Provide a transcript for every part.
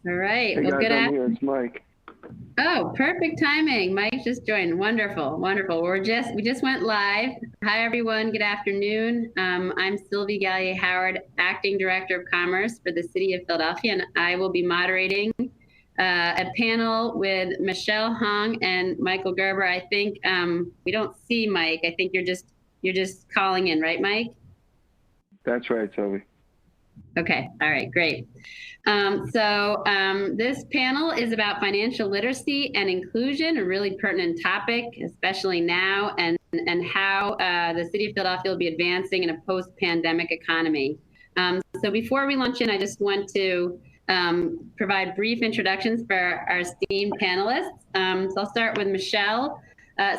All right. Hey Well, guys, I'm here. It's Mike. Oh, perfect timing. Mike just joined. Wonderful, wonderful. We just went live. Hi, everyone. Good afternoon. I'm Sylvie Gallier Howard, Acting Director of Commerce for the City of Philadelphia, and I will be moderating a panel with Michelle Hong and Michael Gerber. I think we don't see Mike. I think you're just calling in, right, Mike? That's right, Sylvie. Okay. All right. Great. This panel is about financial literacy and inclusion, a really pertinent topic, especially now, and how the city of Philadelphia will be advancing in a post-pandemic economy. So before we launch in, I just want to provide brief introductions for our esteemed panelists. So I'll start with Michelle.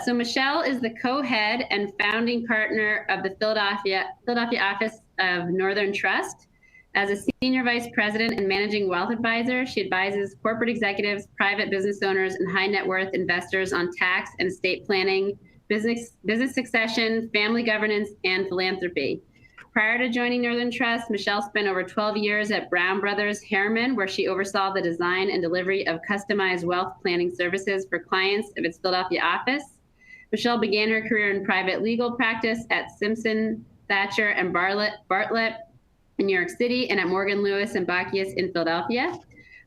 So Michelle is the co-head and founding partner of the Philadelphia office of Northern Trust. As a senior vice president and managing wealth advisor, she advises corporate executives, private business owners, and high net worth investors on tax and estate planning, business succession, family governance, and philanthropy. Prior to joining Northern Trust, Michelle spent over 12 years at Brown Brothers Harriman, where she oversaw the design and delivery of customized wealth planning services for clients of its Philadelphia office. Michelle began her career in private legal practice at Simpson, Thacher, and Bartlett in New York City, and at Morgan Lewis and Bacchius in Philadelphia.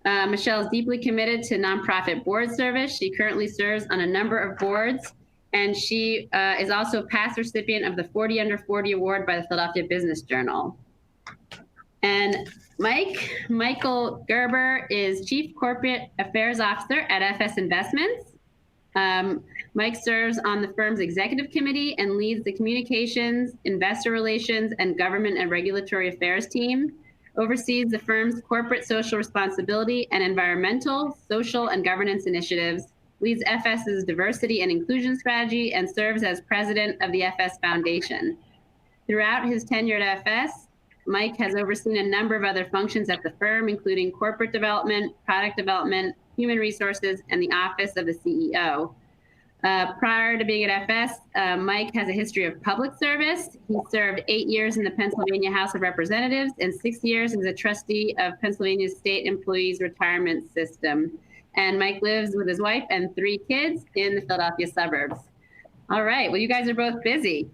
Michelle is deeply committed to nonprofit board service. She currently serves on a number of boards, and she is also a past recipient of the 40 Under 40 Award by the Philadelphia Business Journal. And Michael Gerber is Chief Corporate Affairs Officer at FS Investments. Mike serves on the firm's executive committee and leads the communications, investor relations, and government and regulatory affairs team, oversees the firm's corporate social responsibility and environmental, social, and governance initiatives, leads FS's diversity and inclusion strategy, and serves as president of the FS Foundation. Throughout his tenure at FS, Mike has overseen a number of other functions at the firm, including corporate development, product development, human resources, and the office of the CEO. Prior to being at FS, Mike has a history of public service. He served 8 years in the Pennsylvania House of Representatives and 6 years as a trustee of Pennsylvania's State Employees Retirement System. And Mike lives with his wife and 3 kids in the Philadelphia suburbs. All right, well, you guys are both busy.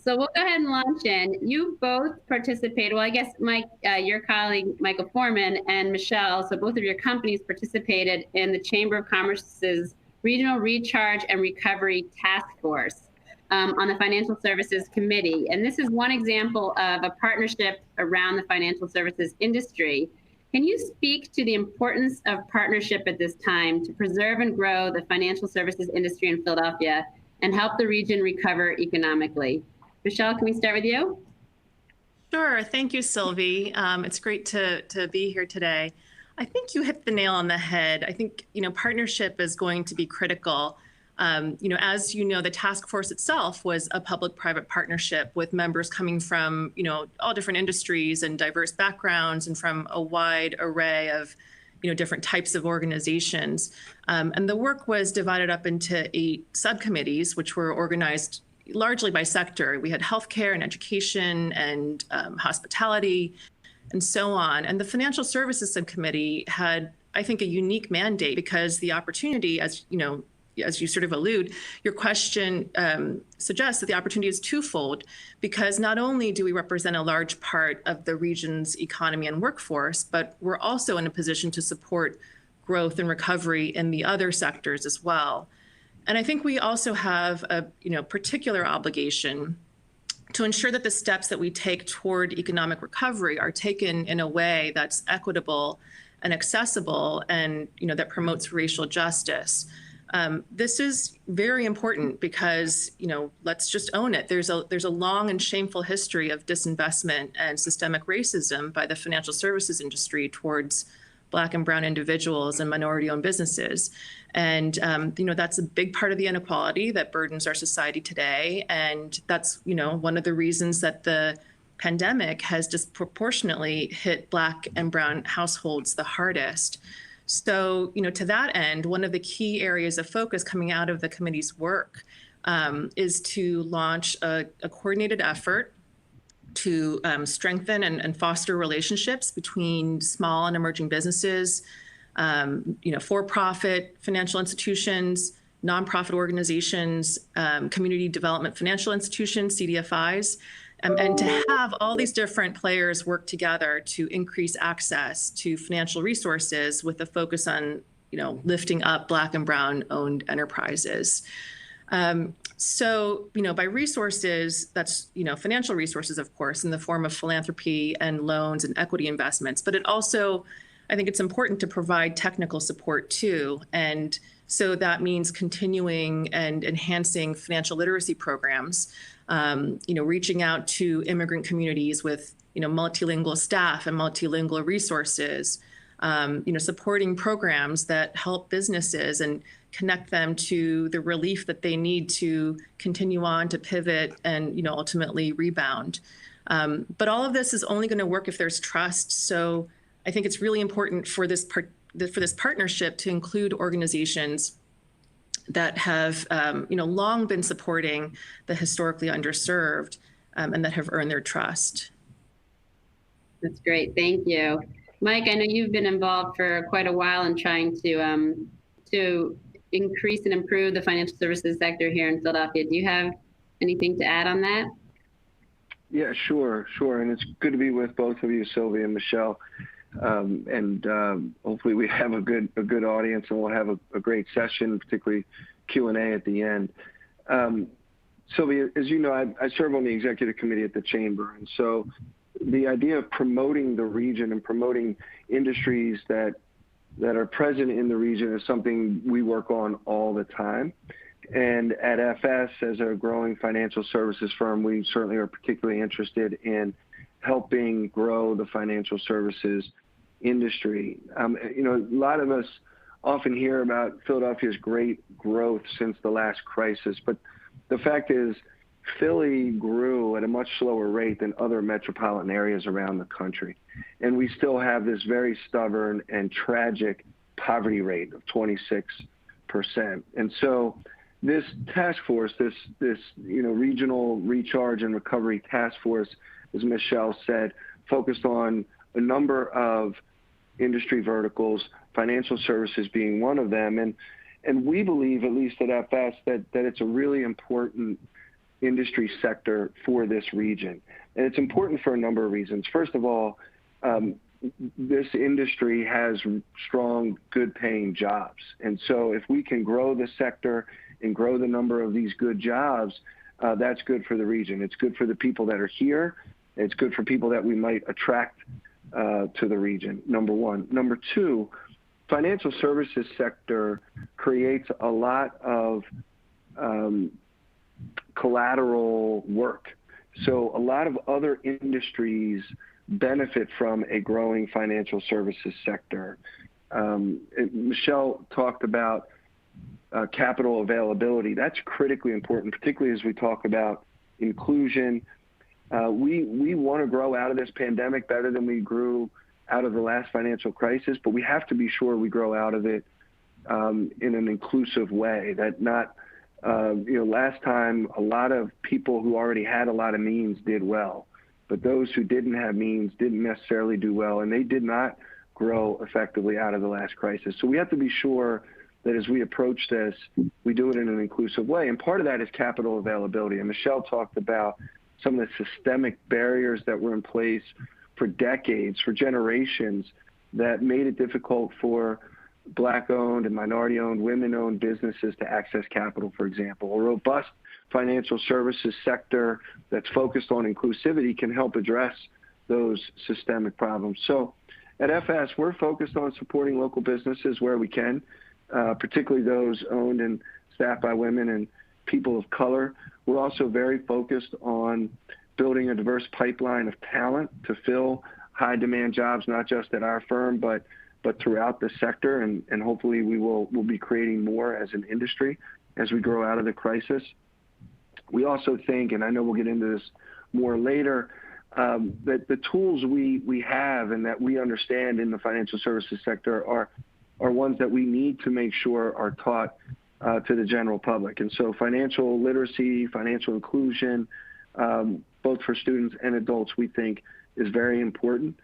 So we'll go ahead and launch in. You both participated, well, I guess, Mike, your colleague, Michael Foreman, and Michelle, so both of your companies participated in the Chamber of Commerce's Regional Recharge and Recovery Task Force on the Financial Services Committee. And this is one example of a partnership around the financial services industry. Can you speak to the importance of partnership at this time to preserve and grow the financial services industry in Philadelphia and help the region recover economically? Michelle, can we start with you? Sure. Thank you, Sylvie. It's great to be here today. I think you hit the nail on the head. I think, partnership is going to be critical. As you know, the task force itself was a public-private partnership with members coming from, all different industries and diverse backgrounds and from a wide array of, different types of organizations. And the work was divided up into 8 subcommittees, which were organized largely by sector. We had healthcare and education and hospitality and so on. And the Financial Services Subcommittee had, I think, a unique mandate because the opportunity, as you sort of allude, your question suggests that the opportunity is twofold, because not only do we represent a large part of the region's economy and workforce, but we're also in a position to support growth and recovery in the other sectors as well. And I think we also have a particular obligation to ensure that the steps that we take toward economic recovery are taken in a way that's equitable and accessible and that promotes racial justice. This is very important because, let's just own it. There's a long and shameful history of disinvestment and systemic racism by the financial services industry towards Black and brown individuals and minority-owned businesses. And, that's a big part of the inequality that burdens our society today. And that's, one of the reasons that the pandemic has disproportionately hit Black and brown households the hardest. So, to that end, one of the key areas of focus coming out of the committee's work is to launch a coordinated effort to strengthen and foster relationships between small and emerging businesses, for-profit financial institutions, nonprofit organizations, community development financial institutions, CDFIs, and to have all these different players work together to increase access to financial resources with a focus on, lifting up Black and Brown owned enterprises. So, by resources, that's, financial resources, of course, in the form of philanthropy and loans and equity investments, but it also, I think it's important to provide technical support too. And so that means continuing and enhancing financial literacy programs, reaching out to immigrant communities with, multilingual staff and multilingual resources, supporting programs that help businesses and connect them to the relief that they need to continue on, to pivot and, ultimately rebound. But all of this is only going to work if there's trust. So I think it's really important for this partnership to include organizations that have, long been supporting the historically underserved and that have earned their trust. That's great. Thank you. Mike, I know you've been involved for quite a while in trying to increase and improve the financial services sector here in Philadelphia. Do you have anything to add on that? Yeah, sure. And it's good to be with both of you, Sylvie and Michelle. Hopefully we have a good audience, and we'll have a great session, particularly Q&A at the end. Sylvie, as you know, I serve on the executive committee at the Chamber, and so the idea of promoting the region and promoting industries that are present in the region is something we work on all the time. And at FS, as a growing financial services firm, we certainly are particularly interested in helping grow the financial services industry. A lot of us often hear about Philadelphia's great growth since the last crisis, but the fact is Philly grew at a much slower rate than other metropolitan areas around the country. And we still have this very stubborn and tragic poverty rate of 26%. And so this task force, this regional recharge and recovery task force, as Michelle said, focused on a number of industry verticals, financial services being one of them. And we believe, at least at FS, that it's a really important industry sector for this region. And it's important for a number of reasons. First of all, this industry has strong, good-paying jobs. And so if we can grow the sector and grow the number of these good jobs, that's good for the region. It's good for the people that are here. It's good for people that we might attract to the region, number one. Number two, financial services sector creates a lot of collateral work. So a lot of other industries benefit from a growing financial services sector. Michelle talked about capital availability. That's critically important, particularly as we talk about inclusion. We want to grow out of this pandemic better than we grew out of the last financial crisis, but we have to be sure we grow out of it in an inclusive way. That not, last time a lot of people who already had a lot of means did well, but those who didn't have means didn't necessarily do well, and they did not grow effectively out of the last crisis. So we have to be sure that as we approach this, we do it in an inclusive way. And part of that is capital availability. And Michelle talked about some of the systemic barriers that were in place for decades, for generations, that made it difficult for Black-owned and minority-owned, women-owned businesses to access capital, for example. A robust financial services sector that's focused on inclusivity can help address those systemic problems. So at FS, we're focused on supporting local businesses where we can, particularly those owned and staffed by women and people of color. We're also very focused on building a diverse pipeline of talent to fill high demand jobs, not just at our firm, but throughout the sector. And hopefully we'll be creating more as an industry as we grow out of the crisis. We also think, and I know we'll get into this more later, that the tools we have and that we understand in the financial services sector are ones that we need to make sure are taught to the general public. And so financial literacy, financial inclusion, both for students and adults, we think is very important.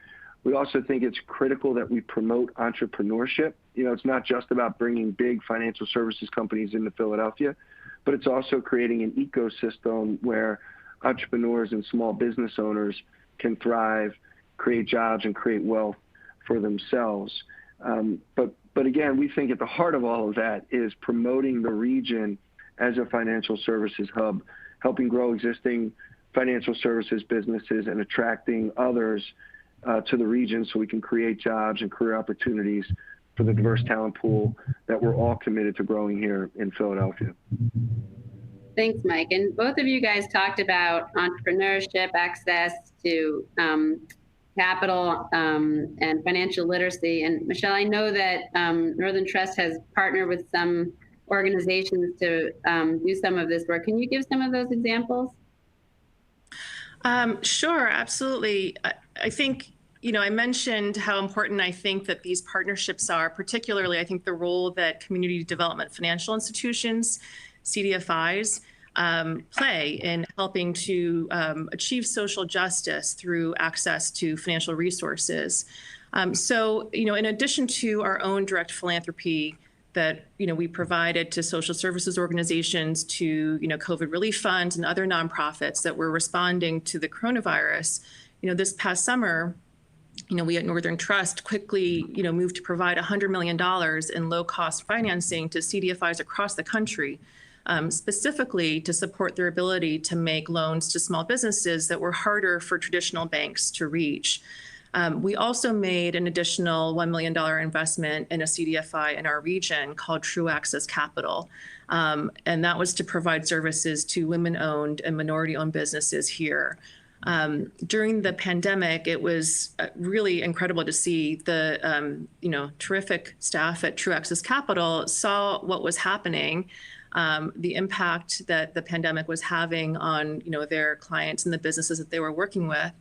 We also think it's critical that we promote entrepreneurship. It's not just about bringing big financial services companies into Philadelphia, but it's also creating an ecosystem where entrepreneurs and small business owners can thrive, create jobs, and create wealth for themselves. But again, we think at the heart of all of that is promoting the region as a financial services hub, helping grow existing financial services businesses and attracting others to the region so we can create jobs and career opportunities for the diverse talent pool that we're all committed to growing here in Philadelphia. Thanks, Mike. And both of you guys talked about entrepreneurship, access to capital, and financial literacy. And Michelle, I know that Northern Trust has partnered with some organizations to do some of this work. Can you give some of those examples? Sure, absolutely. I think, I mentioned how important I think that these partnerships are, particularly I think the role that community development financial institutions, CDFIs, play in helping to achieve social justice through access to financial resources. So, in addition to our own direct philanthropy that, we provided to social services organizations, to, COVID relief funds and other nonprofits that were responding to the coronavirus, this past summer, we at Northern Trust quickly, moved to provide $100 million in low-cost financing to CDFIs across the country, specifically to support their ability to make loans to small businesses that were harder for traditional banks to reach. We also made an additional $1 million investment in a CDFI in our region called True Access Capital. And that was to provide services to women-owned and minority-owned businesses here. During the pandemic, it was really incredible to see the terrific staff at True Access Capital saw what was happening, the impact that the pandemic was having on their clients and the businesses that they were working with.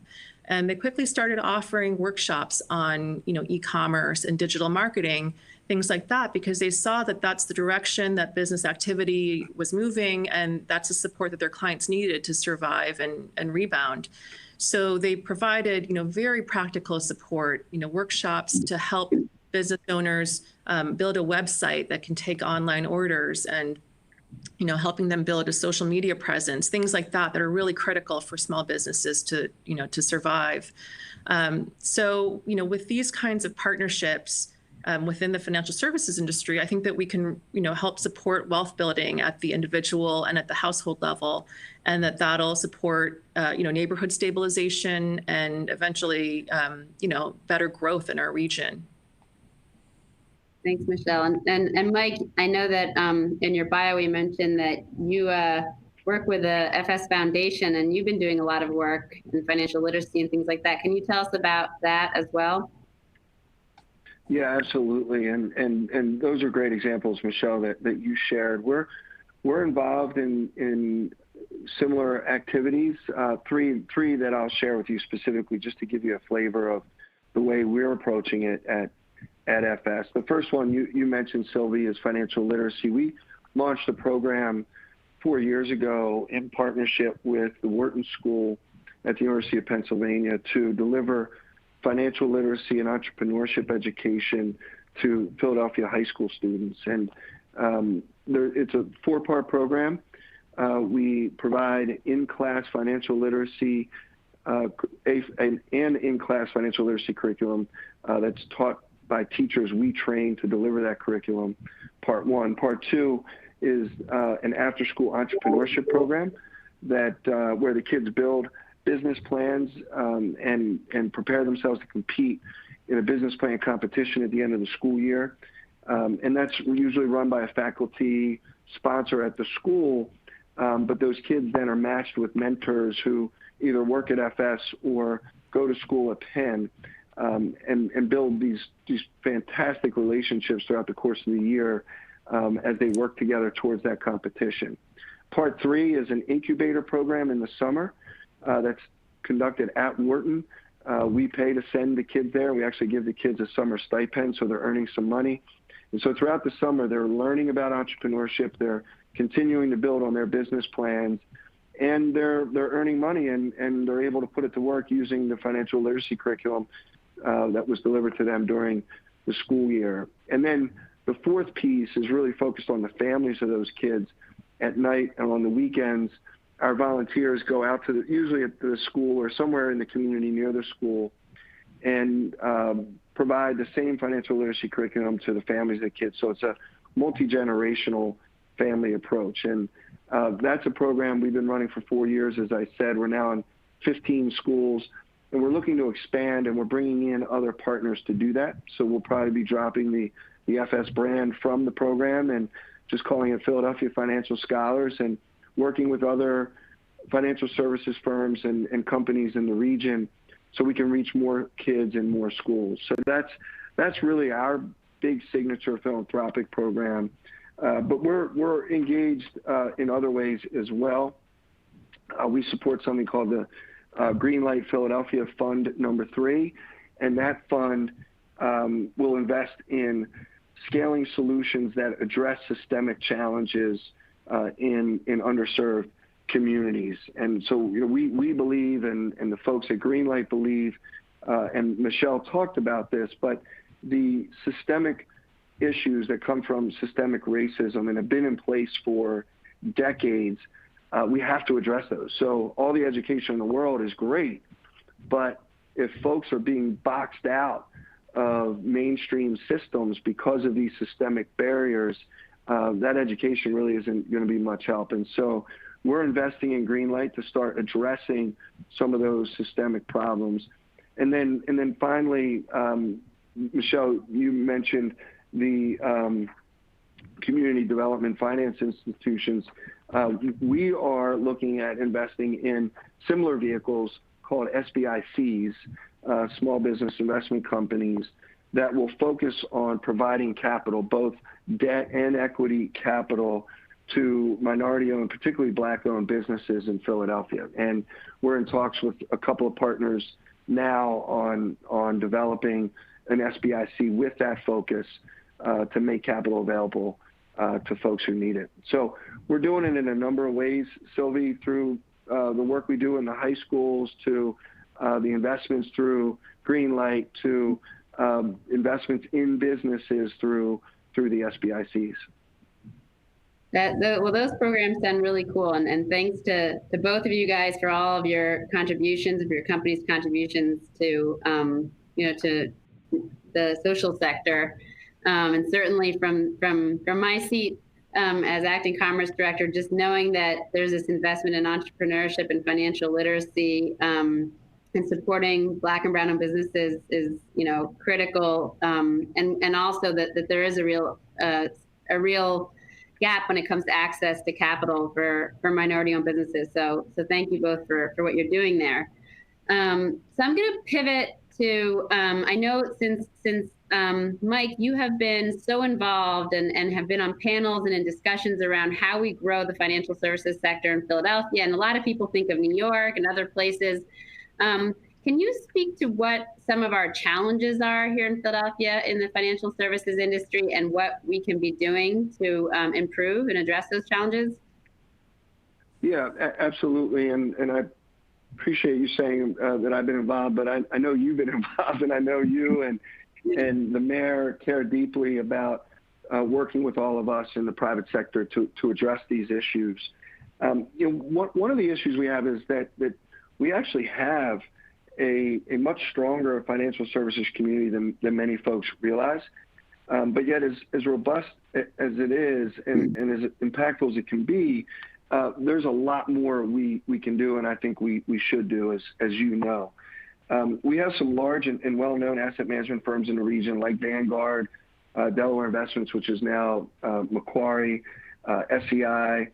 And they quickly started offering workshops on e-commerce and digital marketing, things like that, because they saw that that's the direction that business activity was moving, and that's the support that their clients needed to survive and rebound. So they provided very practical support, workshops to help business owners build a website that can take online orders, and helping them build a social media presence, things like that are really critical for small businesses to survive. So with these kinds of partnerships within the financial services industry, I think that we can help support wealth building at the individual and at the household level, and that'll support neighborhood stabilization and eventually better growth in our region. Thanks, Michelle. And Mike, I know that in your bio, you mentioned that you work with the FS Foundation, and you've been doing a lot of work in financial literacy and things like that. Can you tell us about that as well? Yeah, absolutely. And those are great examples, Michelle, that you shared. We're involved in similar activities, three that I'll share with you specifically, just to give you a flavor of the way we're approaching it at FS. The first one you mentioned, Sylvie, is financial literacy. We launched a program 4 years ago in partnership with the Wharton School at the University of Pennsylvania to deliver financial literacy and entrepreneurship education to Philadelphia high school students. And it's a 4-part program. We provide in-class financial literacy and in-class financial literacy curriculum that's taught by teachers we train to deliver that curriculum, part one. Part two is an after-school entrepreneurship program that where the kids build business plans and prepare themselves to compete in a business plan competition at the end of the school year. And that's usually run by a faculty sponsor at the school, but those kids then are matched with mentors who either work at FS or go to school at Penn. And build these fantastic relationships throughout the course of the year as they work together towards that competition. Part three is an incubator program in the summer that's conducted at Wharton. We pay to send the kids there. We actually give the kids a summer stipend, so they're earning some money. And so throughout the summer, they're learning about entrepreneurship. They're continuing to build on their business plans, and they're earning money and they're able to put it to work using the financial literacy curriculum that was delivered to them during the school year. And then the fourth piece is really focused on the families of those kids. At night and on the weekends, our volunteers go out to usually at the school or somewhere in the community near the school, and provide the same financial literacy curriculum to the families of the kids. So it's a multi-generational family approach. And that's a program we've been running for 4 years. As I said, we're now in 15 schools, and we're looking to expand, and we're bringing in other partners to do that. So we'll probably be dropping the FS brand from the program and just calling it Philadelphia Financial Scholars, and working with other financial services firms and companies in the region so we can reach more kids in more schools. So that's really our big signature philanthropic program. But we're engaged in other ways as well. We support something called the Greenlight Philadelphia Fund number 3, and that fund will invest in scaling solutions that address systemic challenges in underserved communities. And so we believe, and the folks at Greenlight believe, and Michelle talked about this, but the systemic issues that come from systemic racism and have been in place for decades, we have to address those. So all the education in the world is great, but if folks are being boxed out of mainstream systems because of these systemic barriers, that education really isn't going to be much help. And so we're investing in Greenlight to start addressing some of those systemic problems. And then finally, Michelle, you mentioned the community development finance institutions. We are looking at investing in similar vehicles called SBICs, small business investment companies, that will focus on providing capital, both debt and equity capital, to minority-owned, particularly Black-owned businesses in Philadelphia. And we're in talks with a couple of partners now on developing an SBIC with that focus to make capital available to folks who need it. So we're doing it in a number of ways, Sylvie, through the work we do in the high schools, to the investments through Greenlight, to investments in businesses through the SBICs. Well, those programs sound really cool, and thanks to both of you guys for all of your contributions, for your company's contributions to to the social sector, and certainly from my seat as acting commerce director, just knowing that there's this investment in entrepreneurship and financial literacy, and supporting Black and brown-owned businesses is critical, and also that there is a real gap when it comes to access to capital for minority-owned businesses. So thank you both for what you're doing there. So I'm going to pivot to I know since Mike, you have been so involved and have been on panels and in discussions around how we grow the financial services sector in Philadelphia, and a lot of people think of New York and other places. Can you speak to what some of our challenges are here in Philadelphia in the financial services industry, and what we can be doing to improve and address those challenges? Yeah, absolutely. And I appreciate you saying that I've been involved, but I know you've been involved, and I know you and the mayor care deeply about working with all of us in the private sector to address these issues. One of the issues we have is that we actually have a much stronger financial services community than many folks realize. But yet, as robust as it is and as impactful as it can be, there's a lot more we can do, and I think we should do, as you know. We have some large and well-known asset management firms in the region, like Vanguard, Delaware Investments, which is now Macquarie, SEI.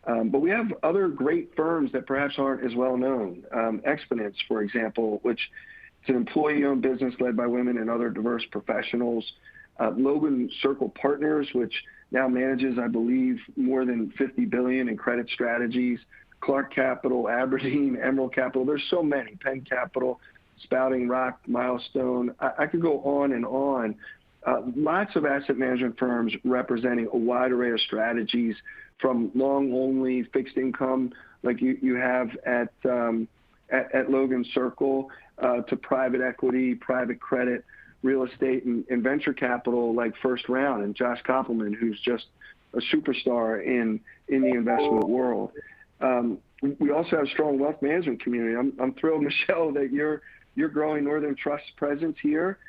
But we have other great firms that perhaps aren't as well known. Exponents, for example, which is an employee-owned business led by women and other diverse professionals. Logan Circle Partners, which now manages, I believe, more than $50 billion in credit strategies. Clark Capital, Aberdeen, Emerald Capital. There's so many. Penn Capital, Spouting Rock, Milestone. I could go on and on. lots of asset management firms representing a wide array of strategies, from long-only fixed income, like you have at Logan Circle, to private equity, private credit, real estate, and venture capital, like First Round and Josh Koppelman, who's just a superstar in the investment world. We also have a strong wealth management community. I'm thrilled, Michelle, that you're growing Northern Trust's presence here,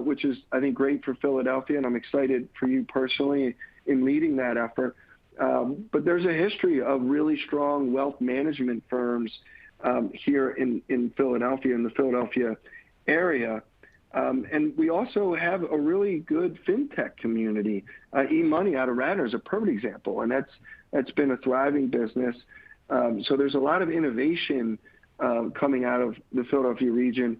which is, I think, great for Philadelphia, and I'm excited for you personally in leading that effort. But there's a history of really strong wealth management firms here in Philadelphia, in the Philadelphia area. And we also have a really good fintech community. eMoney out of Radnor is a perfect example, and that's been a thriving business. So there's a lot of innovation coming out of the Philadelphia region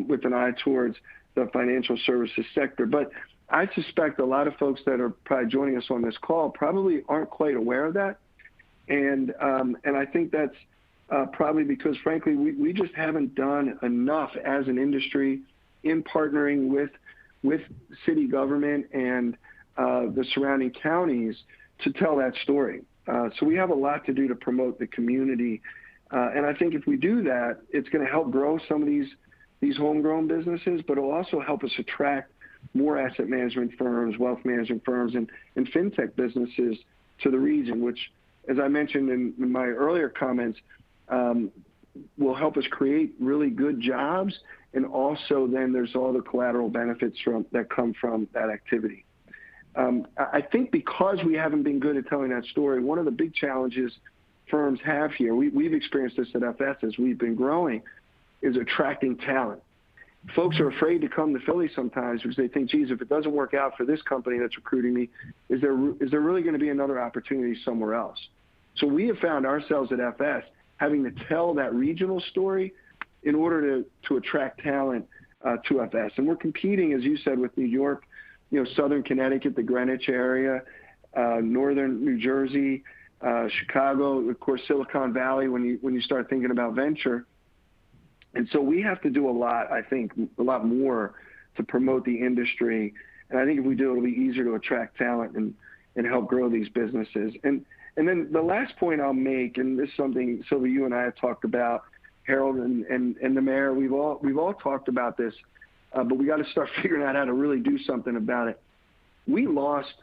with an eye towards the financial services sector. But I suspect a lot of folks that are probably joining us on this call probably aren't quite aware of that. And I think that's probably because, frankly, we just haven't done enough as an industry in partnering with city government and the surrounding counties to tell that story. So we have a lot to do to promote the community. And I think if we do that, it's going to help grow some of these homegrown businesses, but it'll also help us attract more asset management firms, wealth management firms, and fintech businesses to the region, which, as I mentioned in my earlier comments, will help us create really good jobs. And also then there's all the collateral benefits that come from that activity. I think because we haven't been good at telling that story, one of the big challenges firms have here, we've experienced this at FS as we've been growing, is attracting talent. Folks are afraid to come to Philly sometimes because they think, geez, if it doesn't work out for this company that's recruiting me, is there really going to be another opportunity somewhere else? So we have found ourselves at FS having to tell that regional story in order to attract talent to FS. And we're competing, as you said, with New York, Southern Connecticut, the Greenwich area, Northern New Jersey, Chicago, of course, Silicon Valley, when you start thinking about venture. And so we have to do a lot, I think, a lot more to promote the industry. And I think if we do, it'll be easier to attract talent and help grow these businesses. And then the last point I'll make, and this is something, Sylvie, you and I have talked about, Harold and the mayor, we've all talked about this, but we got to start figuring out how to really do something about it. We lost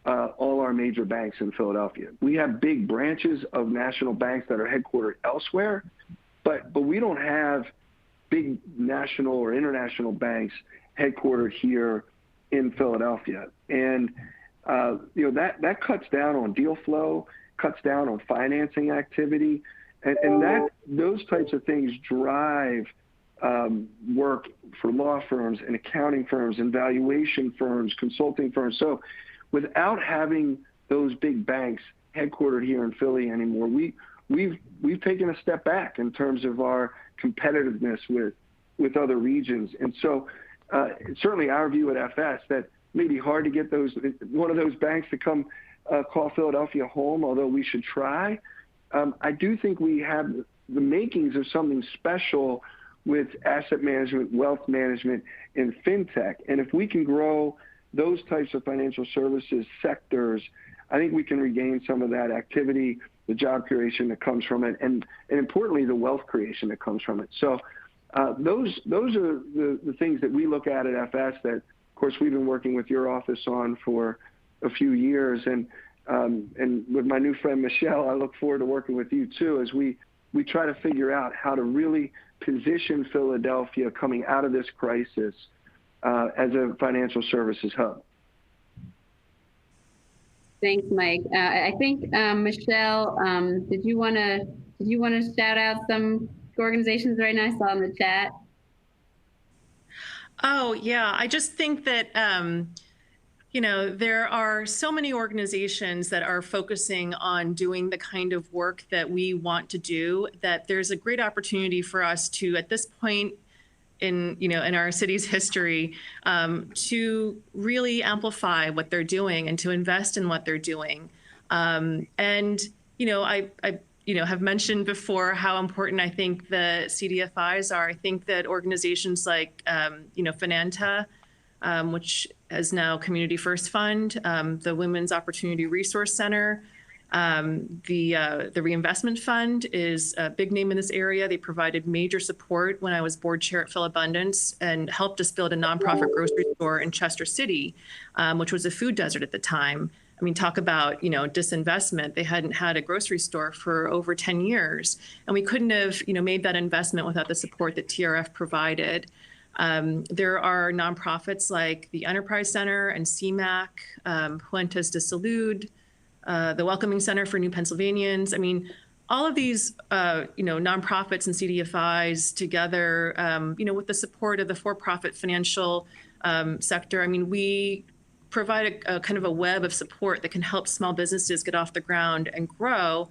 all our major banks in Philadelphia. We have big branches of national banks that are headquartered elsewhere, but we don't have big national or international banks headquartered here in Philadelphia. And that cuts down on deal flow, cuts down on financing activity, and those types of things drive work for law firms and accounting firms and valuation firms, consulting firms. So without having those big banks headquartered here in Philly anymore, we've taken a step back in terms of our competitiveness with other regions. And so certainly our view at FS that it may be hard to get one of those banks to come call Philadelphia home, although we should try. I do think we have the makings of something special with asset management, wealth management, and fintech. And if we can grow those types of financial services sectors, I think we can regain some of that activity, the job creation that comes from it, and importantly, the wealth creation that comes from it. So those are the things that we look at FS that, of course, we've been working with your office on for a few years. And with my new friend, Michelle, I look forward to working with you, too, as we try to figure out how to really position Philadelphia coming out of this crisis as a financial services hub. Thanks, Mike. I think Michelle, did you want to shout out some organizations right now? I saw in the chat. Oh yeah, I just think that there are so many organizations that are focusing on doing the kind of work that we want to do, that there's a great opportunity for us to, at this point in our city's history, to really amplify what they're doing and to invest in what they're doing. I have mentioned before how important I think the CDFIs are. I think that organizations like Finanta which is now Community First Fund, the Women's Opportunity Resource Center. The Reinvestment Fund is a big name in this area. They provided major support when I was board chair at Philabundance and helped us build a nonprofit grocery store in Chester City, which was a food desert at the time. I mean, talk about, disinvestment. They hadn't had a grocery store for over 10 years. And we couldn't have, made that investment without the support that TRF provided. There are nonprofits like the Enterprise Center and CMAC, Fuentes de Salud, the Welcoming Center for New Pennsylvanians. I mean, all of these, nonprofits and CDFIs together, with the support of the for-profit financial sector. I mean, we provide a kind of a web of support that can help small businesses get off the ground and grow,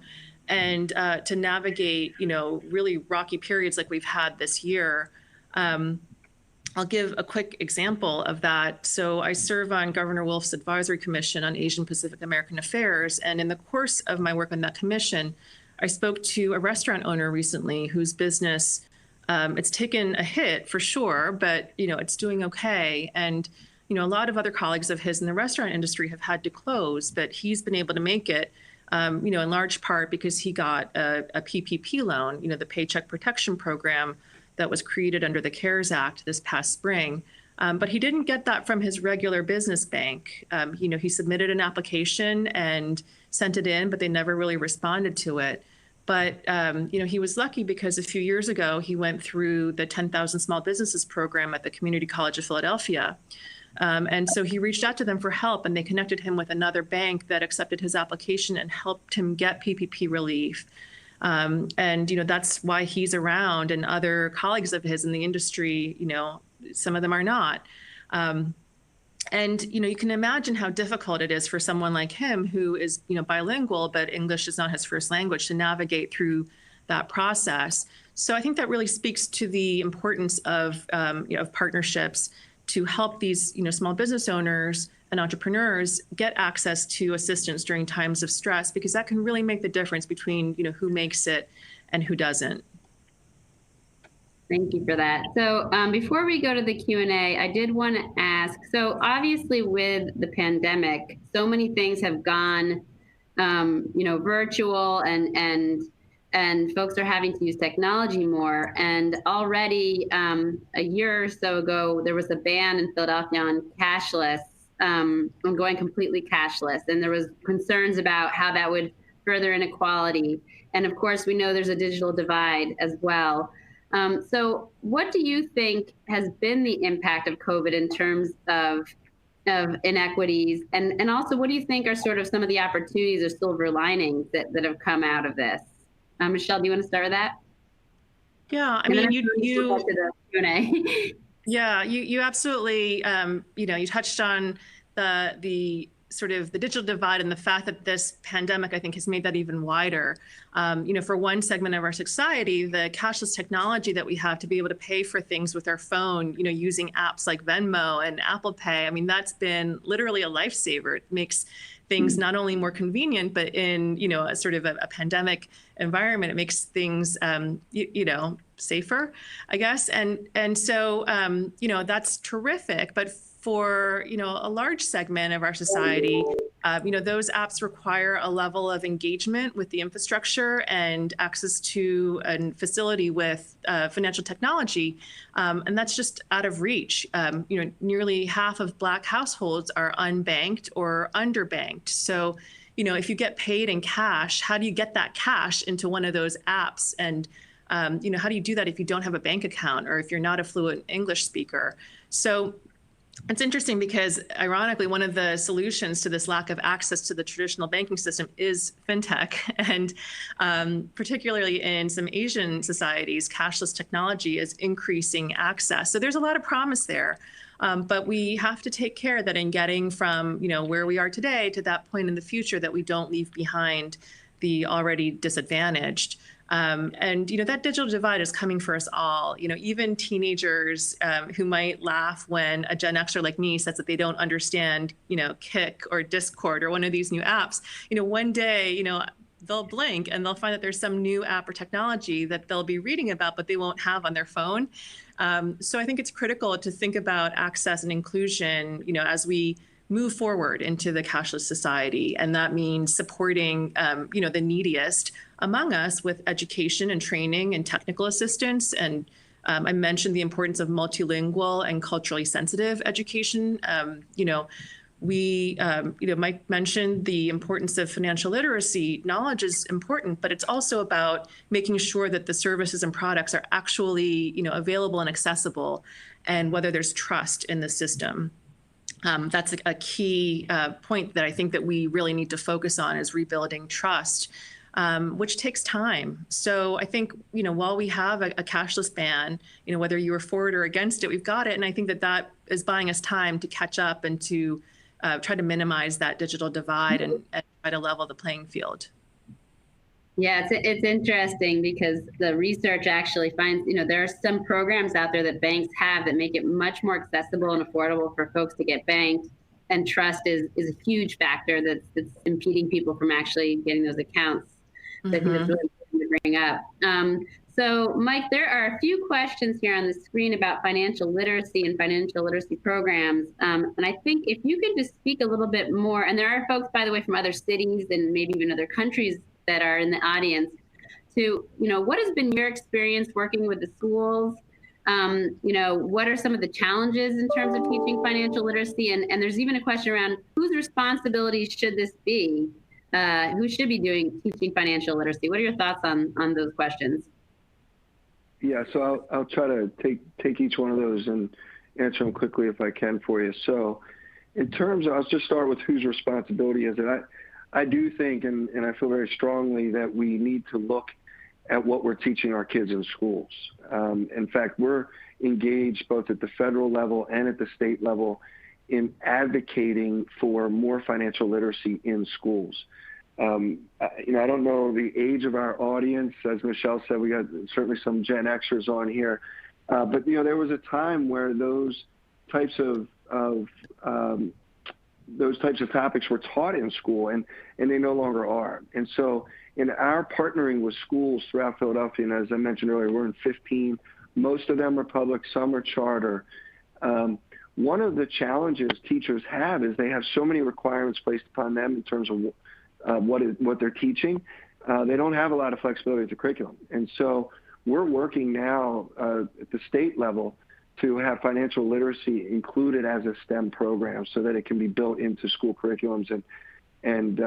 and to navigate, really rocky periods like we've had this year. I'll give a quick example of that. So I serve on Governor Wolf's Advisory Commission on Asian Pacific American Affairs. And in the course of my work on that commission, I spoke to a restaurant owner recently whose business, it's taken a hit for sure, but, it's doing okay. And, a lot of other colleagues of his in the restaurant industry have had to close, but he's been able to make it, in large part because he got a PPP loan, the Paycheck Protection Program that was created under the CARES Act this past spring. But he didn't get that from his regular business bank. He submitted an application and sent it in, but they never really responded to it. But, he was lucky because a few years ago, he went through the 10,000 Small Businesses program at the Community College of Philadelphia. And so he reached out to them for help, and they connected him with another bank that accepted his application and helped him get PPP relief. And, that's why he's around, and other colleagues of his in the industry, some of them are not. And, you can imagine how difficult it is for someone like him who is, bilingual, but English is not his first language, to navigate through that process. So I think that really speaks to the importance of, of partnerships to help these, small business owners and entrepreneurs get access to assistance during times of stress, because that can really make the difference between, who makes it and who doesn't. Thank you for that. So before we go to the Q&A, I did want to ask, so obviously with the pandemic, so many things have gone, virtual, and folks are having to use technology more. And already a year or so ago, there was a ban in Philadelphia on cashless, on going completely cashless. And there was concerns about how that would further inequality. And of course, we know there's a digital divide as well. So what do you think has been the impact of COVID in terms of inequities? And also, what do you think are sort of some of the opportunities or silver linings that have come out of this? Michelle, do you want to start with that? Yeah, I mean, you absolutely, you touched on the sort of the digital divide and the fact that this pandemic, I think, has made that even wider. For one segment of our society, the cashless technology that we have to be able to pay for things with our phone, using apps like Venmo and Apple Pay, I mean, that's been literally a lifesaver. It makes things not only more convenient, but in, a sort of a pandemic environment, it makes things, safer, I guess. And so, that's terrific. But for, a large segment of our society, those apps require a level of engagement with the infrastructure and access to a facility with financial technology. And that's just out of reach. Nearly half of Black households are unbanked or underbanked. So, if you get paid in cash, how do you get that cash into one of those apps? And, how do you do that if you don't have a bank account or if you're not a fluent English speaker? So it's interesting because, ironically, one of the solutions to this lack of access to the traditional banking system is fintech. And particularly in some Asian societies, cashless technology is increasing access. So there's a lot of promise there. But we have to take care that in getting from, where we are today to that point in the future, that we don't leave behind the already disadvantaged. And, that digital divide is coming for us all. Even teenagers who might laugh when a Gen Xer like me says that they don't understand, Kik or Discord or one of these new apps. One day, they'll blink and they'll find that there's some new app or technology that they'll be reading about, but they won't have on their phone. So I think it's critical to think about access and inclusion, as we move forward into the cashless society. And that means supporting, the neediest among us with education and training and technical assistance. And I mentioned the importance of multilingual and culturally sensitive education. Mike mentioned the importance of financial literacy. Knowledge is important, but it's also about making sure that the services and products are actually, available and accessible, and whether there's trust in the system. That's a key point that I think that we really need to focus on, is rebuilding trust, which takes time. So I think, while we have a cashless ban, whether you were for it or against it, we've got it. And I think that is buying us time to catch up and to try to minimize that digital divide and try to level the playing field. Yeah, it's interesting because the research actually finds, there are some programs out there that banks have that make it much more accessible and affordable for folks to get banked. And trust is a huge factor that's impeding people from actually getting those accounts. So I think that's really important to bring up. So, Mike, there are a few questions here on the screen about financial literacy and financial literacy programs. And I think if you could just speak a little bit more, and there are folks, by the way, from other cities and maybe even other countries that are in the audience, to, what has been your experience working with the schools? What are some of the challenges in terms of teaching financial literacy? And there's even a question around whose responsibility should this be? Who should be teaching financial literacy? What are your thoughts on those questions? Yeah, so I'll try to take each one of those and answer them quickly if I can for you. So in terms of, I'll just start with whose responsibility is it. I do think, and I feel very strongly, that we need to look at what we're teaching our kids in schools. In fact, we're engaged both at the federal level and at the state level in advocating for more financial literacy in schools. I don't know the age of our audience. As Michelle said, we got certainly some Gen Xers on here. But, there was a time where those types of topics were taught in school, and they no longer are. And so in our partnering with schools throughout Philadelphia, and as I mentioned earlier, we're in 15. Most of them are public, some are charter. One of the challenges teachers have is they have so many requirements placed upon them in terms of what they're teaching. They don't have a lot of flexibility with the curriculum. And so we're working now at the state level to have financial literacy included as a STEM program so that it can be built into school curriculums and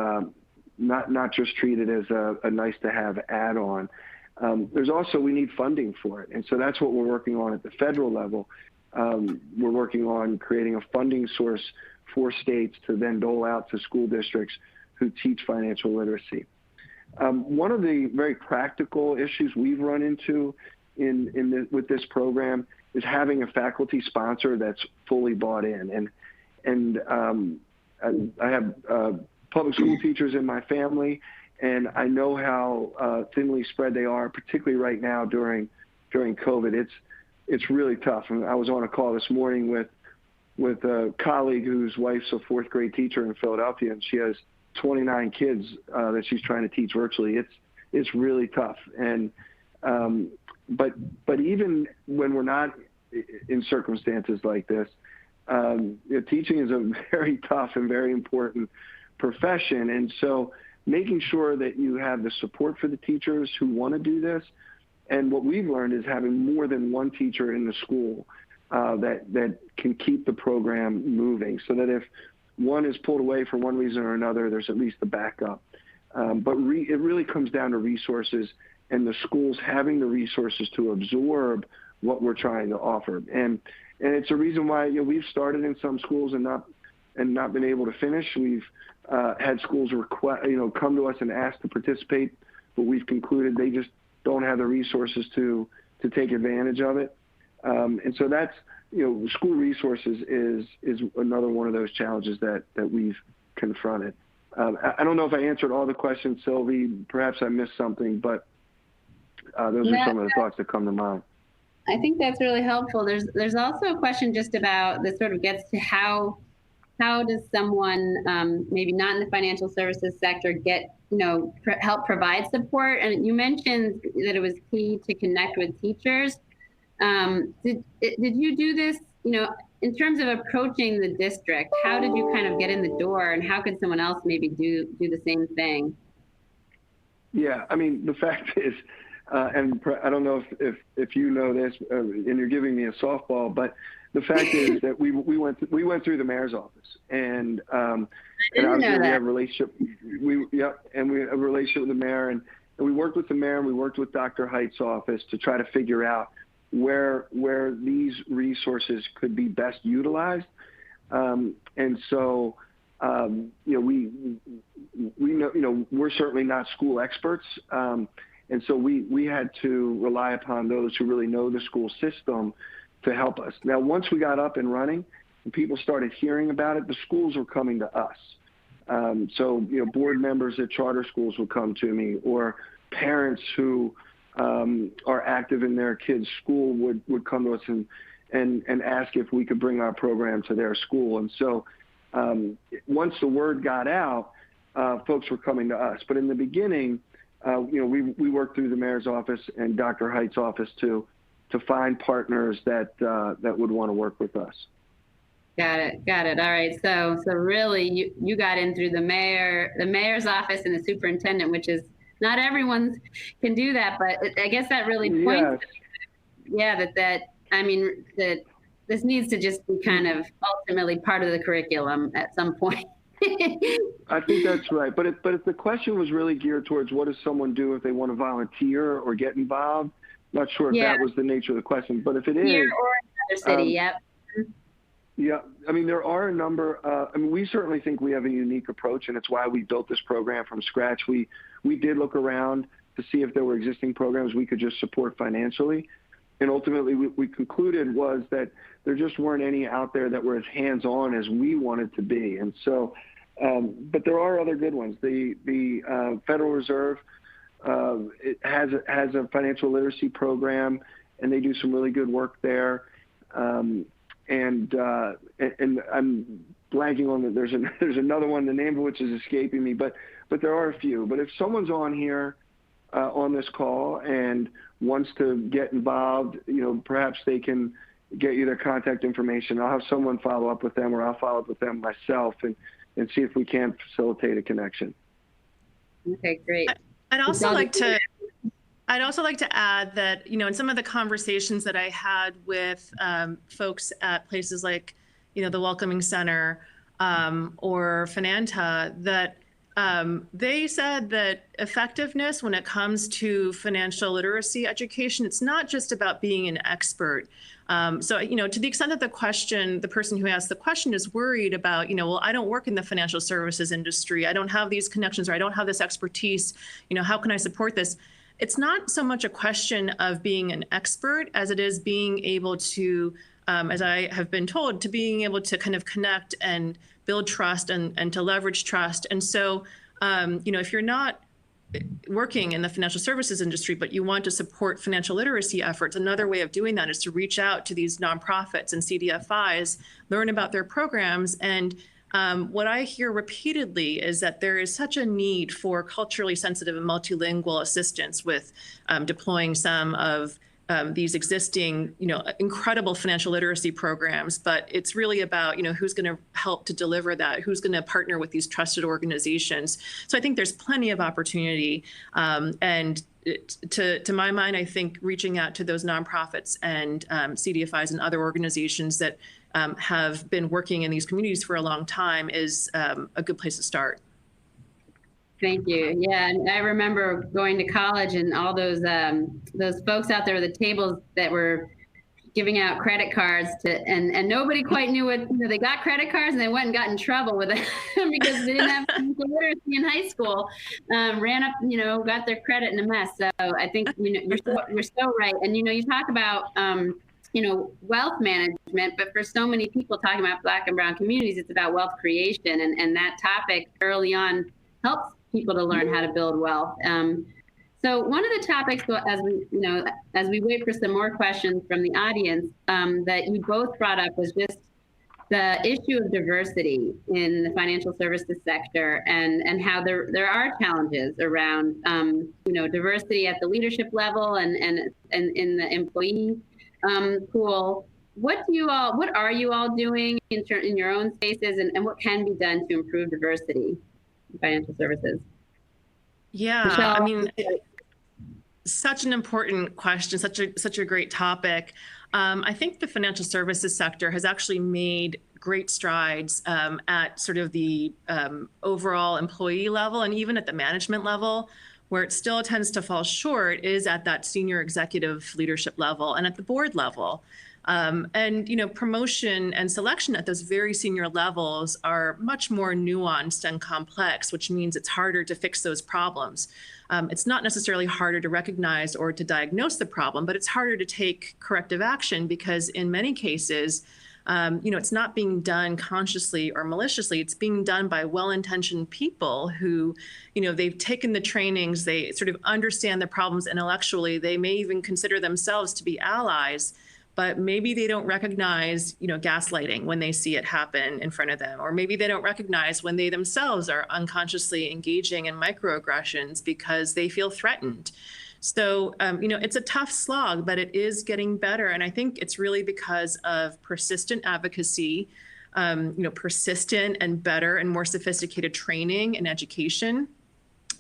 not just treated as a nice to have add-on. There's also, we need funding for it. And so that's what we're working on at the federal level. We're working on creating a funding source for states to then dole out to school districts who teach financial literacy. One of the very practical issues we've run into with this program is having a faculty sponsor that's fully bought in. And I have public school teachers in my family, and I know how thinly spread they are, particularly right now during COVID. It's really tough. And I was on a call this morning with a colleague whose wife's a fourth grade teacher in Philadelphia, and she has 29 kids that she's trying to teach virtually. It's really tough. And but even when we're not in circumstances like this, teaching is a very tough and very important profession. And so making sure that you have the support for the teachers who want to do this. And what we've learned is having more than one teacher in the school that can keep the program moving, so that if one is pulled away for one reason or another, there's at least the backup. But it really comes down to resources and the schools having the resources to absorb what we're trying to offer. And it's a reason why we've started in some schools and not been able to finish. We've had schools come to us and ask to participate, but we've concluded they just don't have the resources to take advantage of it. And so that's, school resources is another one of those challenges that we've confronted. I don't know if I answered all the questions, Sylvie. Perhaps I missed something, but those are some of the thoughts that come to mind. I think that's really helpful. There's also a question just about that sort of gets to how does someone maybe not in the financial services sector get help provide support? And you mentioned that it was key to connect with teachers. Did you do this, in terms of approaching the district? How did you kind of get in the door, and how could someone else maybe do the same thing? Yeah, I mean, the fact is, and I don't know if you know this, and you're giving me a softball, but the fact is that we went through the mayor's office, and we have a relationship. We have a relationship with the mayor, and we worked with the mayor, and we worked with Dr. Height's office to try to figure out where these resources could be best utilized, and so. We know, we're certainly not school experts. And so we had to rely upon those who really know the school system to help us. Now, once we got up and running and people started hearing about it, the schools were coming to us. So, board members at charter schools would come to me, or parents who are active in their kids' school would come to us and ask if we could bring our program to their school. And so once the word got out, folks were coming to us. But in the beginning, we worked through the mayor's office and Dr. Height's office to find partners that would want to work with us. Got it. All right. So really, you got in through the mayor's office and the superintendent, which is not everyone can do that, but I guess that really points. Yes. that this needs to just be kind of ultimately part of the curriculum at some point. I think that's right. But if the question was really geared towards what does someone do if they want to volunteer or get involved, not sure if that was the nature of the question. But if it is, here or another city, yep. Yeah, I mean, there are a number. We certainly think we have a unique approach, and it's why we built this program from scratch. We did look around to see if there were existing programs we could just support financially. And ultimately, we concluded was that there just weren't any out there that were as hands-on as we wanted to be. And so, but there are other good ones. The Federal Reserve it has a financial literacy program, and they do some really good work there. And I'm blanking on that. There's another one, the name of which is escaping me, but there are a few. But if someone's on here on this call and wants to get involved, perhaps they can get you their contact information. I'll have someone follow up with them, or I'll follow up with them myself and see if we can facilitate a connection. Okay, great. I'd also like to add that, in some of the conversations that I had with folks at places like, the Welcoming Center or Finanta, that they said that effectiveness when it comes to financial literacy education, it's not just about being an expert. So, to the extent that the person who asked the question is worried about, well, I don't work in the financial services industry, I don't have these connections, or I don't have this expertise, how can I support this? It's not so much a question of being an expert as it is being able to, as I have been told, to being able to kind of connect and build trust and to leverage trust. And so, if you're not working in the financial services industry, but you want to support financial literacy efforts, another way of doing that is to reach out to these nonprofits and CDFIs, learn about their programs. And what I hear repeatedly is that there is such a need for culturally sensitive and multilingual assistance with deploying some of these existing, incredible financial literacy programs. But it's really about, who's going to help to deliver that, who's going to partner with these trusted organizations. So I think there's plenty of opportunity. And to my mind, I think reaching out to those nonprofits and CDFIs and other organizations that have been working in these communities for a long time is a good place to start. Thank you. Yeah, and I remember going to college and all those folks out there at the tables that were giving out credit cards and nobody quite knew what, they got credit cards and they went and got in trouble with it because they didn't have literacy in high school, ran up, got their credit in a mess. So I think, you're so right. And, you talk about, wealth management, but for so many people talking about Black and brown communities, it's about wealth creation. And that topic early on helps people to learn how to build wealth. So one of the topics, as we wait for some more questions from the audience, that you both brought up was just the issue of diversity in the financial services sector and how there are challenges around, diversity at the leadership level and in the employee Cool. What are you all doing in your own spaces, and what can be done to improve diversity in financial services? Yeah, Michelle? I mean, such an important question, such a great topic. I think the financial services sector has actually made great strides at sort of the overall employee level and even at the management level. Where it still tends to fall short is at that senior executive leadership level and at the board level. And promotion and selection at those very senior levels are much more nuanced and complex, which means it's harder to fix those problems. It's not necessarily harder to recognize or to diagnose the problem, but it's harder to take corrective action because in many cases, it's not being done consciously or maliciously. It's being done by well-intentioned people who, they've taken the trainings, they sort of understand the problems intellectually. They may even consider themselves to be allies, but maybe they don't recognize, gaslighting when they see it happen in front of them, or maybe they don't recognize when they themselves are unconsciously engaging in microaggressions because they feel threatened. So, it's a tough slog, but it is getting better. And I think it's really because of persistent advocacy, persistent and better and more sophisticated training and education.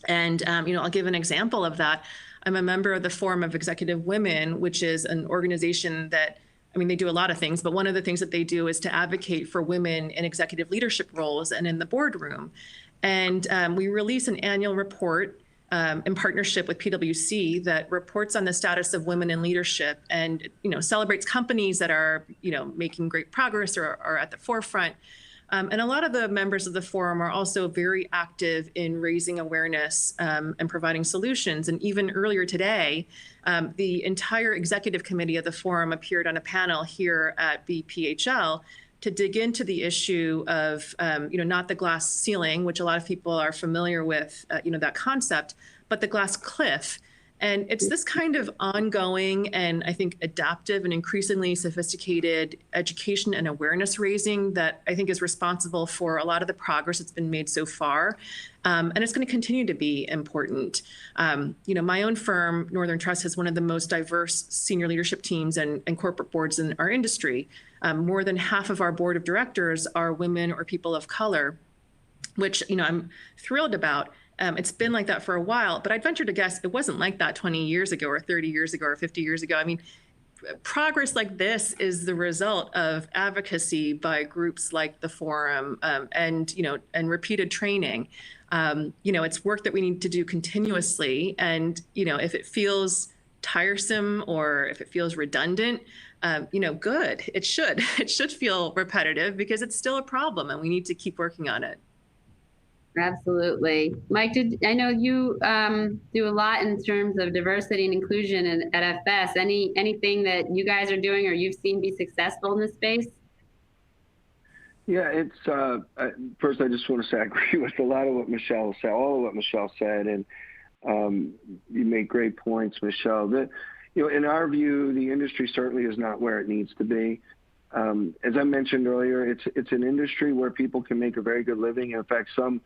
And, I'll give an example of that. I'm a member of the Forum of Executive Women, which is an organization that, they do a lot of things, but one of the things that they do is to advocate for women in executive leadership roles and in the boardroom. And we release an annual report in partnership with PwC that reports on the status of women in leadership and, celebrates companies that are, making great progress or are at the forefront. And a lot of the members of the forum are also very active in raising awareness and providing solutions. And even earlier today, the entire executive committee of the forum appeared on a panel here at BPHL to dig into the issue of, not the glass ceiling, which a lot of people are familiar with, that concept, but the glass cliff. And it's this kind of ongoing and I think adaptive and increasingly sophisticated education and awareness raising that I think is responsible for a lot of the progress that's been made so far. And it's going to continue to be important. My own firm, Northern Trust, has one of the most diverse senior leadership teams and corporate boards in our industry. More than half of our board of directors are women or people of color, which, I'm thrilled about. It's been like that for a while, but I'd venture to guess it wasn't like that 20 years ago or 30 years ago or 50 years ago. Progress like this is the result of advocacy by groups like the Forum and repeated training. It's work that we need to do continuously. And, if it feels tiresome or if it feels redundant, good. It should feel repetitive because it's still a problem and we need to keep working on it. Absolutely. Mike, I know you do a lot in terms of diversity and inclusion at FS. Anything that you guys are doing or you've seen be successful in this space? Yeah, it's first I just want to say I agree with a lot of what Michelle said, all of what Michelle said, and you make great points, Michelle. In our view, the industry certainly is not where it needs to be. As I mentioned earlier, it's an industry where people can make a very good living. In fact, some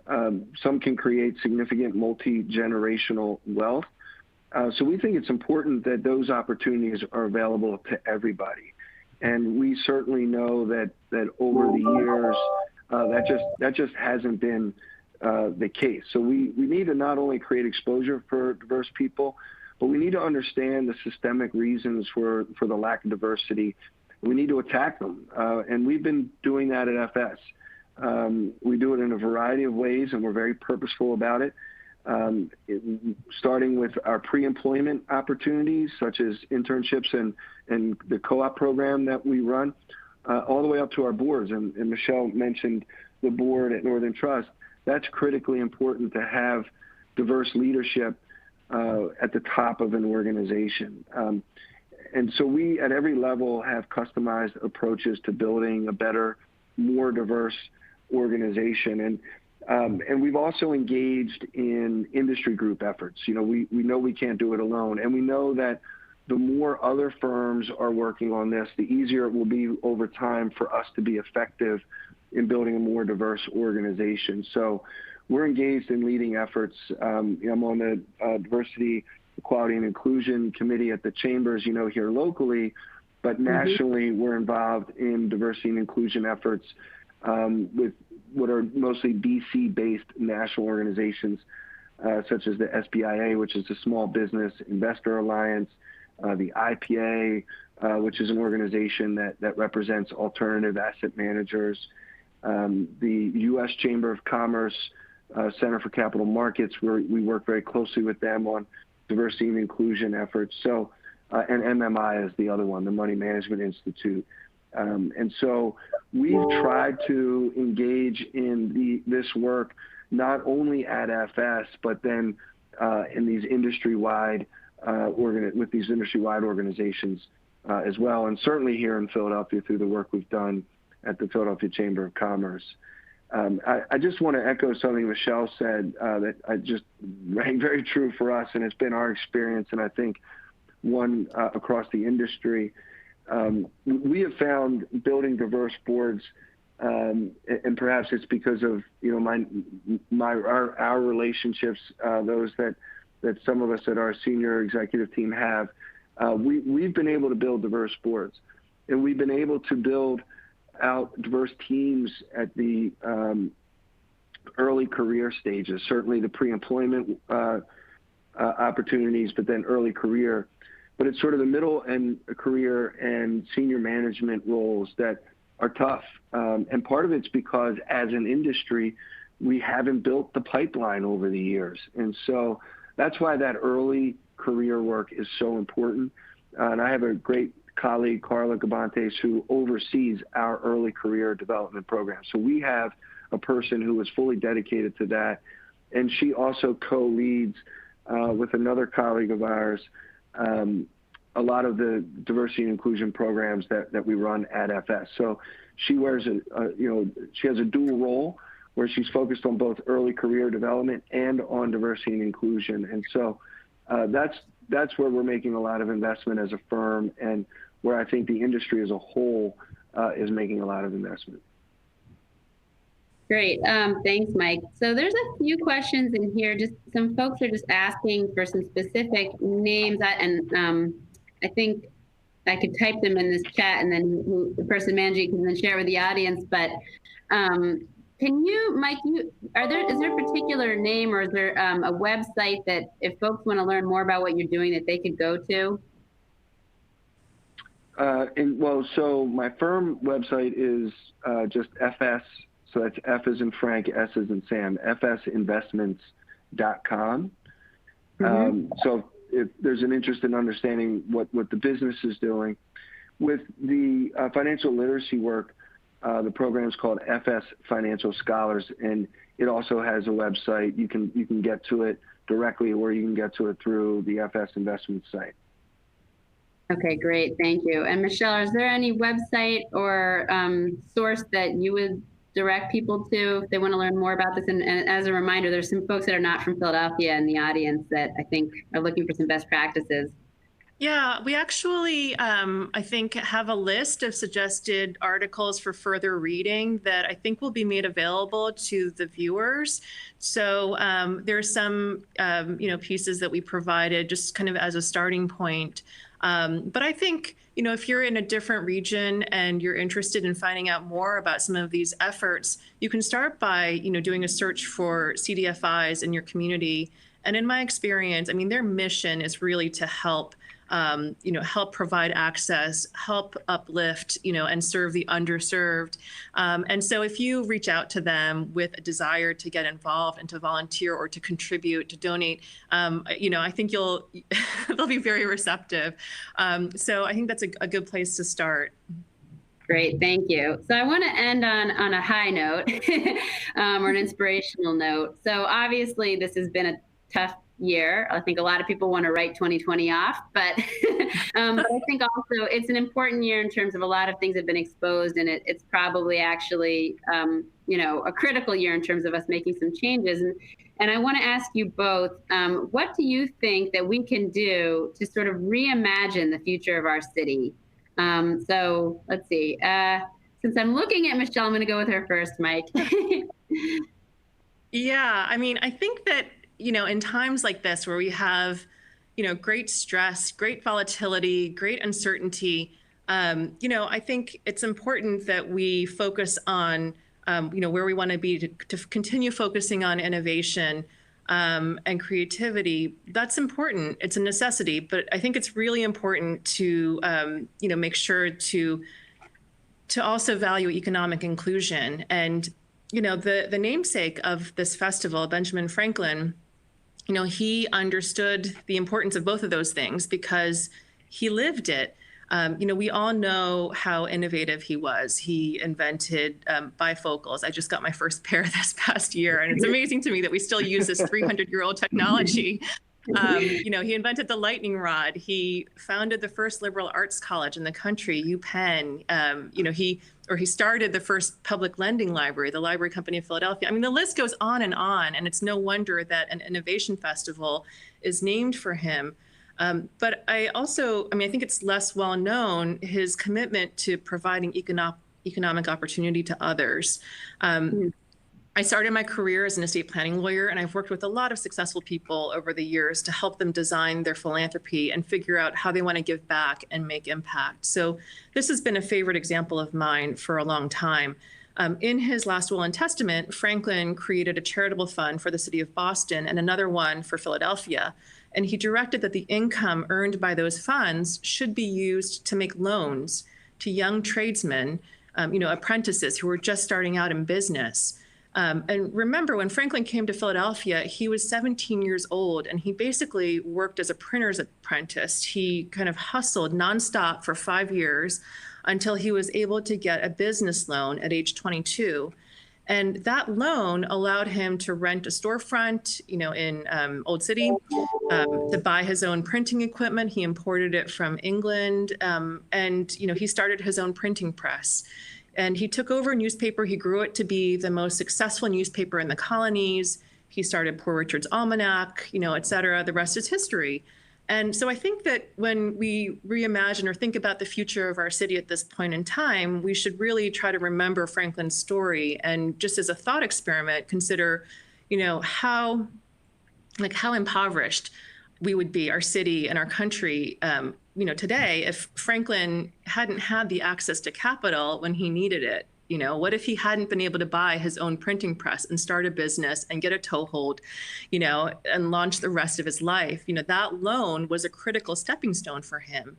can create significant multi-generational wealth. So we think it's important that those opportunities are available to everybody. And we certainly know that over the years, that just hasn't been the case. So we need to not only create exposure for diverse people, but we need to understand the systemic reasons for the lack of diversity. We need to attack them. And we've been doing that at FS. We do it in a variety of ways, and we're very purposeful about it. Starting with our pre-employment opportunities, such as internships and the co-op program that we run, all the way up to our boards. And Michelle mentioned the board at Northern Trust. That's critically important to have diverse leadership at the top of an organization. And so we, at every level, have customized approaches to building a better, more diverse organization. And we've also engaged in industry group efforts. We know we can't do it alone. And we know that the more other firms are working on this, the easier it will be over time for us to be effective in building a more diverse organization. So we're engaged in leading efforts. I'm on the diversity Equality and Inclusion Committee at the Chamber, as you know, here locally, but nationally we're involved in diversity and inclusion efforts with what are mostly DC-based national organizations, such as the SBIA, which is the Small Business Investor Alliance, the IPA, which is an organization that represents alternative asset managers, the U.S. Chamber of Commerce, Center for Capital Markets, where we work very closely with them on diversity and inclusion efforts. So, and MMI is the other one, the Money Management Institute. And so we've tried to engage in this work not only at FS, but then in these industry-wide with these industry-wide organizations as well, and certainly here in Philadelphia through the work we've done at the Philadelphia Chamber of Commerce. I just want to echo something Michelle said that I just rang very true for us, and it's been our experience, and I think one across the industry. We have found building diverse boards, and perhaps it's because of our relationships, those that some of us at our senior executive team have. We've been able to build diverse boards, and we've been able to build out diverse teams at the early career stages, certainly the pre-employment opportunities, but then early career. But it's sort of the middle and career and senior management roles that are tough. And part of it's because as an industry, we haven't built the pipeline over the years. And so that's why that early career work is so important. And I have a great colleague, Carla Gabantes, who oversees our early career development program. So we have a person who is fully dedicated to that. And she also co-leads with another colleague of ours a lot of the diversity and inclusion programs that we run at FS. So she wears she has a dual role where she's focused on both early career development and on diversity and inclusion. And so that's where we're making a lot of investment as a firm, and where I think the industry as a whole is making a lot of investment. Great. Thanks, Mike. So there's a few questions in here. Just some folks are just asking for some specific names, and I think I could type them in this chat, and then the person managing can then share with the audience. But can you, Mike, is there a particular name, or is there a website that if folks want to learn more about what you're doing that they could go to? So my firm website is just FS. So that's F as in Frank, S as in Sam, fsinvestments.com. So if there's an interest in understanding what the business is doing. With the financial literacy work, the program is called FS Financial Scholars, and it also has a website. You can get to it directly, or you can get to it through the FS Investments site. Okay, great. Thank you. And Michelle, is there any website or source that you would direct people to if they want to learn more about this? And as a reminder, there's some folks that are not from Philadelphia in the audience that I think are looking for some best practices. Yeah, we actually, I think, have a list of suggested articles for further reading that I think will be made available to the viewers. So there's some, pieces that we provided just kind of as a starting point. But I think, if you're in a different region and you're interested in finding out more about some of these efforts, you can start by, doing a search for CDFIs in your community. And in my experience, I mean, their mission is really to help help provide access, help uplift, and serve the underserved. And so if you reach out to them with a desire to get involved and to volunteer or to contribute, to donate, I think they'll be very receptive. So I think that's a good place to start. Great, thank you. So I want to end on a high note or an inspirational note. So obviously this has been a tough year. I think a lot of people want to write 2020 off, but but I think also it's an important year in terms of a lot of things have been exposed, and it's probably actually a critical year in terms of us making some changes. And I want to ask you both, what do you think that we can do to sort of reimagine the future of our city? So let's see. Since I'm looking at Michelle, I'm going to go with her first, Mike. Yeah, I mean, I think that in times like this where we have, great stress, great volatility, great uncertainty. I think it's important that we focus on, where we want to be to continue focusing on innovation and creativity. That's important. It's a necessity, but I think it's really important to, make sure to also value economic inclusion. And, the namesake of this festival, Benjamin Franklin, he understood the importance of both of those things because he lived it. We all know how innovative he was. He invented bifocals. I just got my first pair this past year, and it's amazing to me that we still use this 300-year-old technology. He invented the lightning rod. He founded the first liberal arts college in the country, UPenn. He started the first public lending library, the Library Company of Philadelphia. I mean, the list goes on, and it's no wonder that an innovation festival is named for him. But I think it's less well known, his commitment to providing economic opportunity to others. I started my career as an estate planning lawyer, and I've worked with a lot of successful people over the years to help them design their philanthropy and figure out how they want to give back and make impact. So this has been a favorite example of mine for a long time. In his last will and testament, Franklin created a charitable fund for the city of Boston and another one for Philadelphia. And he directed that the income earned by those funds should be used to make loans to young tradesmen, apprentices who were just starting out in business. And remember, when Franklin came to Philadelphia, he was 17 years old, and he basically worked as a printer's apprentice. He kind of hustled nonstop for 5 years until he was able to get a business loan at age 22. And that loan allowed him to rent a storefront, in Old City, to buy his own printing equipment. He imported it from England, and he started his own printing press. And he took over a newspaper. He grew it to be the most successful newspaper in the colonies. He started Poor Richard's Almanac, et cetera. The rest is history. And so I think that when we reimagine or think about the future of our city at this point in time, we should really try to remember Franklin's story and just as a thought experiment, consider, how impoverished we would be, our city and our country, today if Franklin hadn't had the access to capital when he needed it. What if he hadn't been able to buy his own printing press and start a business and get a toehold, and launch the rest of his life? That loan was a critical stepping stone for him.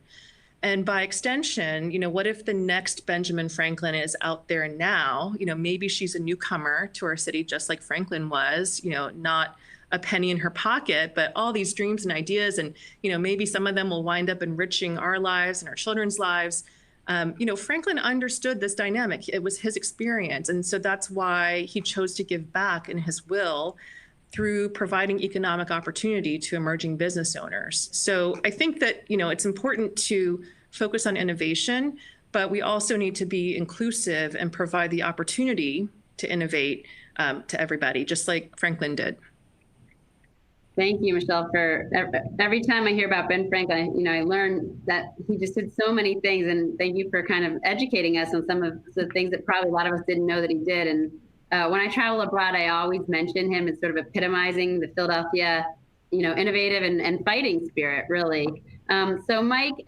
And by extension, what if the next Benjamin Franklin is out there now? Maybe she's a newcomer to our city, just like Franklin was, not a penny in her pocket, but all these dreams and ideas. And, maybe some of them will wind up enriching our lives and our children's lives. Franklin understood this dynamic. It was his experience. And so that's why he chose to give back in his will through providing economic opportunity to emerging business owners. So I think that, it's important to focus on innovation, but we also need to be inclusive and provide the opportunity to innovate to everybody, just like Franklin did. Thank you, Michelle, for every time I hear about Ben Franklin, I learn that he just did so many things, and thank you for kind of educating us on some of the things that probably a lot of us didn't know that he did. And when I travel abroad, I always mention him as sort of epitomizing the Philadelphia, innovative and fighting spirit, really. So Mike,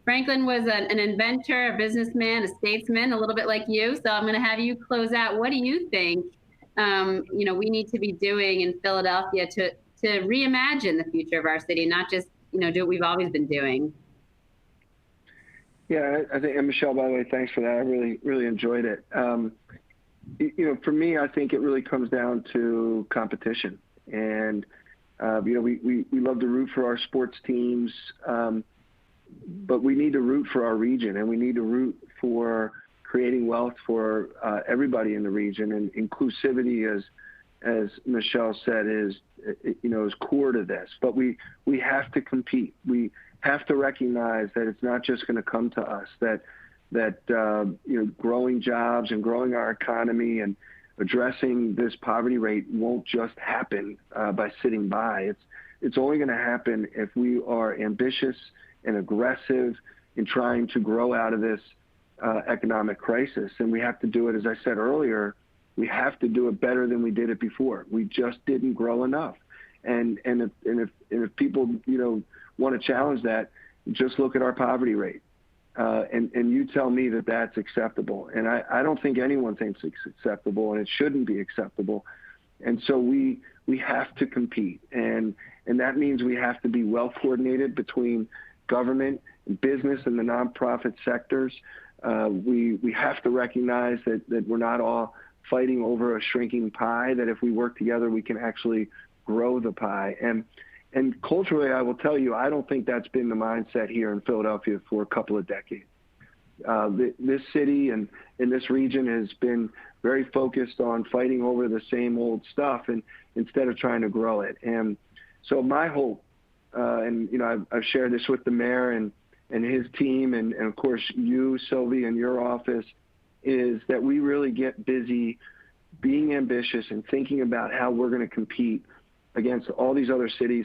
Franklin was an inventor, a businessman, a statesman, a little bit like you. So I'm going to have you close out. What do you think, we need to be doing in Philadelphia to reimagine the future of our city, not just, do what we've always been doing? Yeah, I think, and Michelle, by the way, thanks for that. I really, really enjoyed it. For me, I think it really comes down to competition. And, we love to root for our sports teams, but we need to root for our region, and we need to root for creating wealth for everybody in the region. And inclusivity, as Michelle said, is core to this. But we have to compete. We have to recognize that it's not just going to come to us. That growing jobs and growing our economy and addressing this poverty rate won't just happen by sitting by. It's only going to happen if we are ambitious and aggressive in trying to grow out of this economic crisis. And we have to do it, as I said earlier, we have to do it better than we did it before. We just didn't grow enough. And if people, you know, want to challenge that, just look at our poverty rate. And you tell me that that's acceptable. And I don't think anyone thinks it's acceptable, and it shouldn't be acceptable. And so we have to compete. And that means we have to be well coordinated between government, business, and the nonprofit sectors. We have to recognize that we're not all fighting over a shrinking pie, that if we work together, we can actually grow the pie. And culturally, I will tell you, I don't think that's been the mindset here in Philadelphia for a couple of decades. This city and in this region has been very focused on fighting over the same old stuff, and instead of trying to grow it. And so my hope, and you know, I've shared this with the mayor and his team, and of course you, Sylvie, and your office, is that we really get busy being ambitious and thinking about how we're going to compete against all these other cities,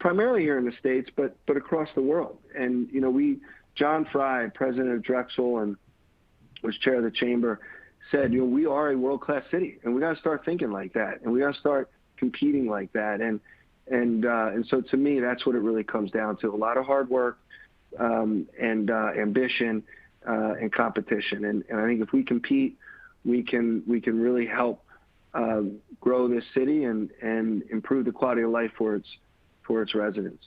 primarily here in the States, but across the world. And, you know, John Fry, president of Drexel and was chair of the chamber, said, you know, we are a world-class city, and we got to start thinking like that, and we got to start competing like that. And so to me, that's what it really comes down to: a lot of hard work, and ambition, and competition. And I think if we compete, we can really help grow this city and improve the quality of life for its residents.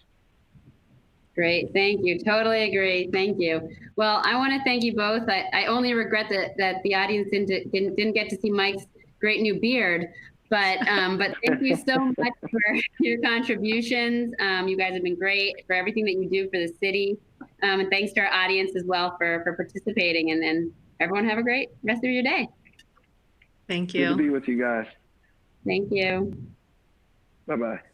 Great, thank you. Totally agree. Thank you. Well, I want to thank you both. I only regret that the audience didn't get to see Mike's great new beard, but thank you so much for your contributions. You guys have been great for everything that you do for the city, and thanks to our audience as well for participating. And everyone have a great rest of your day. Thank you. Good to be with you guys. Thank you. Bye-bye.